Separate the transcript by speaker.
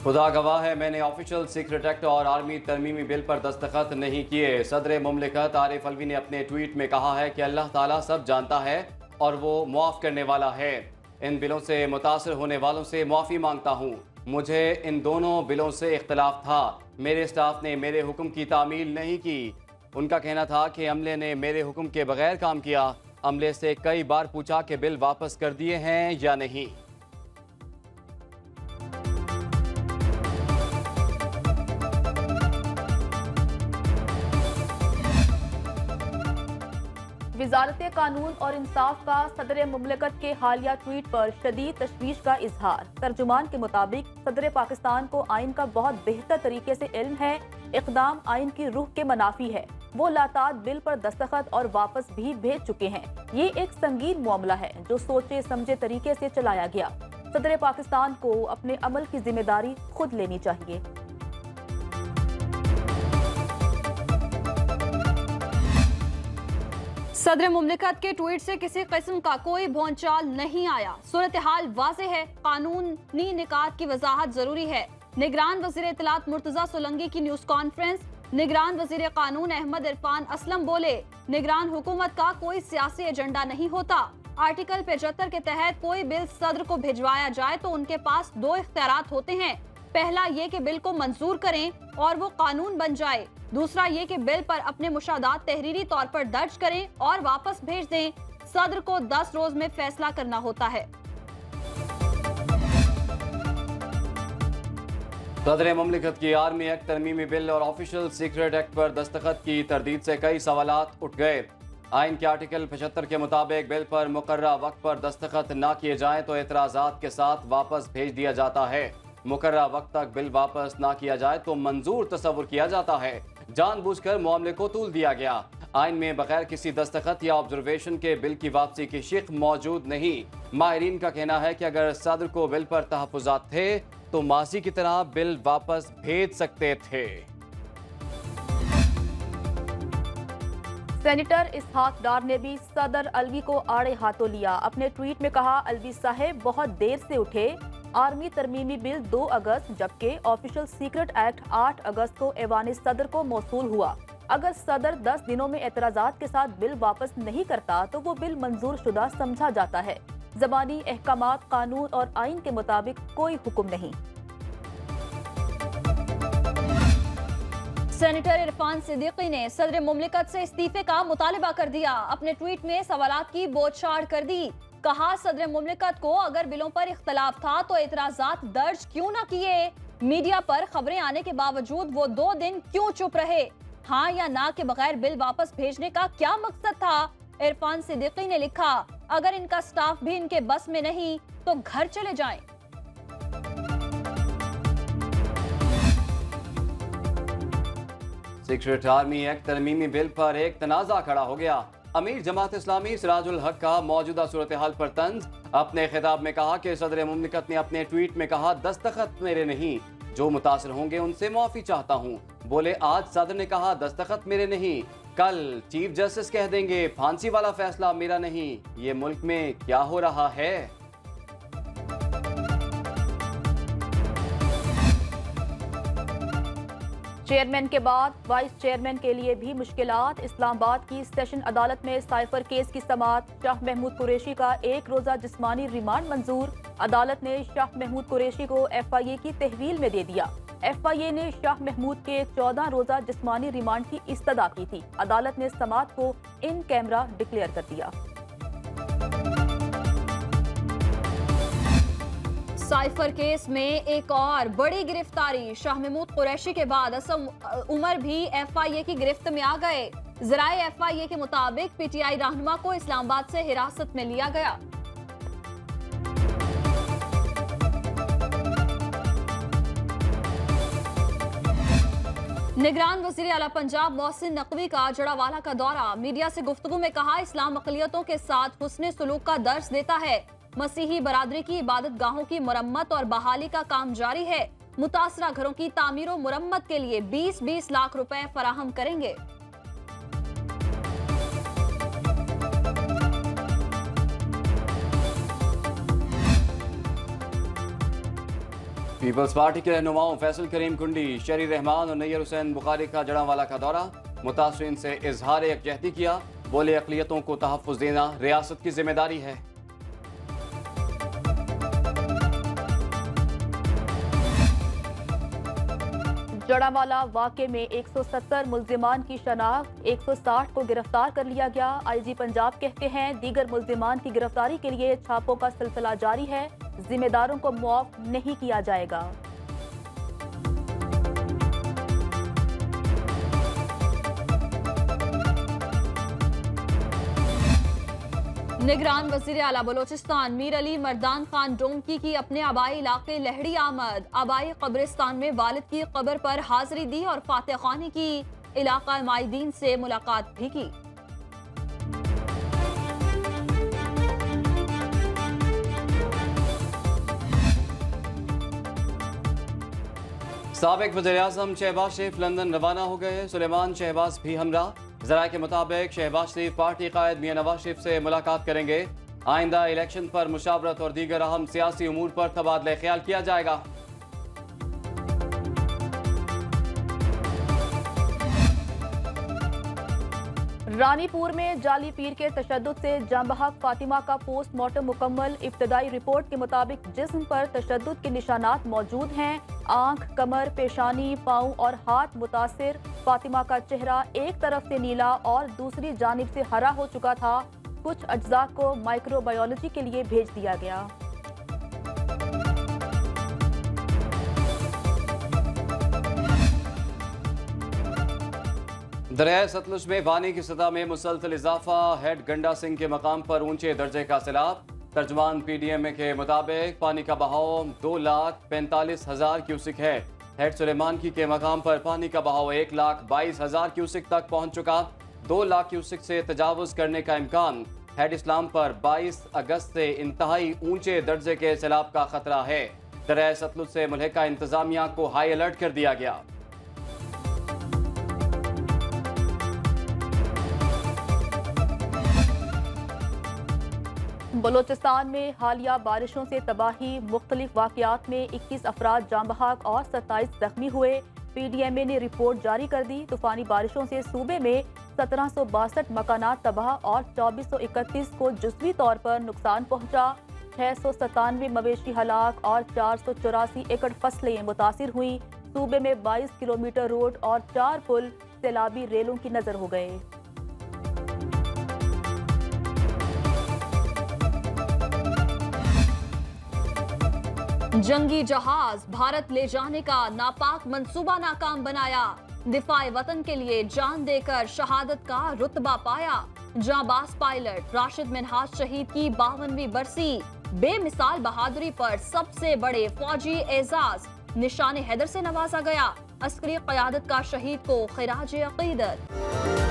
Speaker 1: खुदा गवाह है, मैंने ऑफिशियल सीक्रेट एक्ट और आर्मी तरमीमी बिल पर दस्तखत नहीं किए। सदर मुमलिकत आरिफ अलवी ने अपने ट्वीट में कहा है कि अल्लाह ताला सब जानता है और वो मुआफ़ करने वाला है। इन बिलों से मुतासर होने वालों से मुआफ़ी मांगता हूँ। मुझे इन दोनों बिलों से इख्तलाफ था। मेरे स्टाफ ने मेरे हुक्म की तामील नहीं की। उनका कहना था कि अमले ने मेरे हुक्म के बगैर काम किया। अमले से कई बार पूछा कि बिल वापस कर दिए हैं या नहीं।
Speaker 2: वजारत कानून और इंसाफ का सदर मुमलिकत के हालिया ट्वीट पर शदीद तशवीश का इजहार। तर्जुमान के मुताबिक सदर पाकिस्तान को आइन का बहुत बेहतर तरीके से इल्म है। इक़दाम आइन की रूह के मनाफी है। वो लाताद बिल पर दस्तखत और वापस भी भेज चुके हैं। ये एक संगीन मामला है जो सोचे समझे तरीके से चलाया गया। सदर पाकिस्तान को अपने अमल की जिम्मेदारी खुद लेनी चाहिए।
Speaker 3: सदर मुमलिकत के ट्वीट से किसी किस्म का कोई भौंचाल नहीं आया। सूरत हाल वाज़ेह है। कानूनी निकात की वजाहत जरूरी है। निगरान वजीर इत्तलात मुर्तजा सोलंकी की न्यूज कॉन्फ्रेंस। निगरान वजीर कानून अहमद इरफान असलम बोले, निगरान हुकूमत का कोई सियासी एजेंडा नहीं होता। आर्टिकल 75 के तहत कोई बिल सदर को भिजवाया जाए तो उनके पास दो इख्तियारात होते हैं। पहला ये कि बिल को मंजूर करें और वो कानून बन जाए। दूसरा ये कि बिल पर अपने मुशादात तहरीरी तौर पर दर्ज करें और वापस भेज दें। सदर को 10 रोज में फैसला करना होता है।
Speaker 1: सदर मुमलिकत की आर्मी एक्ट तरमीमी बिल और ऑफिशियल सीक्रेट एक्ट पर दस्तखत की तरदीद से कई सवालात उठ गए। आइन के आर्टिकल 75 के मुताबिक बिल पर मुकर्रा वक्त पर दस्तखत न किए जाएं तो एतराज़ात के साथ वापस भेज दिया जाता है। मुकर्रा वक्त तक बिल वापस ना किया जाए तो मंजूर तस्वुर किया जाता है। जानबूझकर मामले को तूल दिया गया। आइन में बगैर किसी दस्तखत या ऑब्जर्वेशन के बिल की वापसी की शिक मौजूद नहीं। माहिरीन का कहना है कि अगर सदर को बिल पर तहफ़्फ़ुज़ात थे तो माजी की तरह बिल वापस भेज सकते थे।
Speaker 2: सेनेटर इसहाक डार ने भी सदर अलवी को आड़े हाथों लिया। अपने ट्वीट में कहा, अलवी साहब बहुत देर से उठे। आर्मी तरमीमी बिल 2 अगस्त जबकि ऑफिशियल सीक्रेट एक्ट 8 अगस्त को ऐवान सदर को मौसूल हुआ। अगर सदर 10 दिनों में एतराज़ात के साथ बिल वापस नहीं करता तो वो बिल मंजूर शुदा समझा जाता है। ज़बानी अहकामात, कानून और आइन के मुताबिक कोई हुक्म नहीं।
Speaker 3: सेनेटर इरफान सिद्दीकी ने सदर मुमलिकत से इस्तीफे का मुतालबा कर दिया। अपने ट्वीट में सवालात की बौछार कर दी। कहा, सदर मुमलिकत को अगर बिलों पर इख्तलाफ था तो एतराज़ात दर्ज क्यों न किए? मीडिया पर खबरें आने के बावजूद वो 2 दिन क्यों चुप रहे? हाँ या ना के बगैर बिल वापस भेजने का क्या मकसद था? इरफान सिद्दीकी ने लिखा, अगर इनका स्टाफ भी इनके बस में नहीं तो घर चले जाएं।
Speaker 1: सीक्रेट आर्मी एक्ट तरमीमी बिल पर एक तनाज़ा खड़ा हो गया। अमीर जमात इस्लामी सिराजुल हक का मौजूदा सूरत हाल पर तंज। अपने खिताब में कहा कि सदर मुमलिकत ने अपने ट्वीट में कहा, दस्तखत मेरे नहीं, जो मुतासर होंगे उनसे माफी चाहता हूँ। बोले, आज सदर ने कहा दस्तखत मेरे नहीं, कल चीफ जस्टिस कह देंगे फांसी वाला फैसला मेरा नहीं। ये मुल्क में क्या हो रहा है?
Speaker 2: चेयरमैन के बाद वाइस चेयरमैन के लिए भी मुश्किलात। इस्लामाबाद की सेशन अदालत में साइफर केस की समाअत। शाह महमूद कुरैशी का 1 रोजा जिस्मानी रिमांड मंजूर। अदालत ने शाह महमूद कुरैशी को FIA की तहवील में दे दिया। FIA ने शाह महमूद के 14 रोजा जिस्मानी रिमांड की इस्तदा की थी। अदालत ने समाअत को इन कैमरा डिक्लेयर कर दिया।
Speaker 3: साइफर केस में एक और बड़ी गिरफ्तारी। शाह महमूद कुरैशी के बाद असम उमर भी FIA की गिरफ्त में आ गए। ज़राए FIA के मुताबिक PTI रहनुमा को इस्लामाबाद से हिरासत में लिया गया। निगरान वज़ीर आला पंजाब मोहसिन नकवी का जड़ावाला का दौरा। मीडिया से गुफ्तगू में कहा, इस्लाम अक़लियतों के साथ हुस्न सलूक का दर्स देता है। मसीही बरादरी की इबादत गाहों की मुरम्मत और बहाली का काम जारी है। मुतासरा घरों की तामीर और मुरम्मत के लिए 20-20 लाख रुपए फराहम करेंगे।
Speaker 1: पीपल्स पार्टी के रहनुमाओं फैसल करीम कुंडी, शरी रहमान और नैयर हुसैन बुखारी का जड़ांवाला का दौरा, मुतासरीन से इजहार यकजहती किया। बोले अक़लियतों को तहफ़्फ़ुज़ देना रियासत की जिम्मेदारी है।
Speaker 2: जड़ांवाला वाक़े में 170 मुल्जिमान की शनाख्त, 160 को गिरफ्तार कर लिया गया। आईजी पंजाब कहते हैं दीगर मुल्जिमान की गिरफ्तारी के लिए छापों का सिलसिला जारी है, जिम्मेदारों को मुआफ नहीं किया जाएगा।
Speaker 3: निगरान वज़ीर आला बलोचिस्तान मीर अली मर्दान खान डोमकी की अपने आबाई इलाके लहड़ी आमद, आबाई कब्रिस्तान में वालिद की कब्र पर हाजिरी दी और फातह खानी की, इलाका माइदीन से मुलाकात भी की।
Speaker 1: साबिक वज़ीर-ए-आज़म शहबाज शरीफ लंदन रवाना हो गए। सुलेमान शहबाज भी हमरा। ज़राए के मुताबिक शहबाज शरीफ पार्टी कायद मियां नवाज शरीफ से मुलाकात करेंगे। आइंदा इलेक्शन पर मुशावरत और दीगर अहम सियासी उमूर पर तबादला ख्याल किया जाएगा।
Speaker 2: रानीपुर में जाली पीर के तशद्दुद से जांबहक फातिमा का पोस्टमार्टम मुकम्मल। इब्तदाई रिपोर्ट के मुताबिक जिस्म पर तशद्दुद के निशानात मौजूद हैं। आंख, कमर, पेशानी, पाँव और हाथ मुतासिर। फातिमा का चेहरा एक तरफ से नीला और दूसरी जानिब से हरा हो चुका था। कुछ अज्जा को माइक्रोबायोलॉजी के लिए भेज दिया गया।
Speaker 1: दरिया सतलुज में पानी की सतह में मुसलसल इजाफा। हेड गंडा सिंह के मकाम पर ऊंचे दर्जे का सैलाब। तर्जमान PDMA के मुताबिक पानी का बहाव 2,45,000 क्यूसिक है। हेड सुलेमानकी के मकाम पर पानी का बहाव 1,22,000 क्यूसिक तक पहुंच चुका। 2 लाख क्यूसिक से तजावुज करने का इम्कान। हेड इस्लाम पर 22 अगस्त से इंतहाई ऊंचे दर्जे के सैलाब का खतरा है। दरिया सतलुज से मुल्हिका इंतजामिया को हाई अलर्ट कर दिया गया।
Speaker 2: बलोचिस्तान में हालिया बारिशों से तबाही। मुख्तलिफ वाक़यात में 21 अफराद जाँ बहक और 27 जख्मी हुए। PDMA ने रिपोर्ट जारी कर दी। तूफानी बारिशों से सूबे में 1762 मकानात तबाह और 2431 को जुज़वी तौर पर नुकसान पहुंचा। 697 मवेशी हलाक और 484 एकड़ फसलें मुतासिर हुई। सूबे में 22 किलोमीटर रोड और 4 पुल सैलाबी रेलों की नजर हो गए।
Speaker 3: जंगी जहाज भारत ले जाने का नापाक मंसूबा नाकाम बनाया। दिफाए वतन के लिए जान देकर शहादत का रुतबा पाया। जांबाज पायलट राशिद मिन्हाज शहीद की 52वीं बरसी। बेमिसाल बहादुरी पर सबसे बड़े फौजी एजाज निशान हैदर से नवाजा गया। अस्करी क़यादत का शहीद को खिराज अकीदत।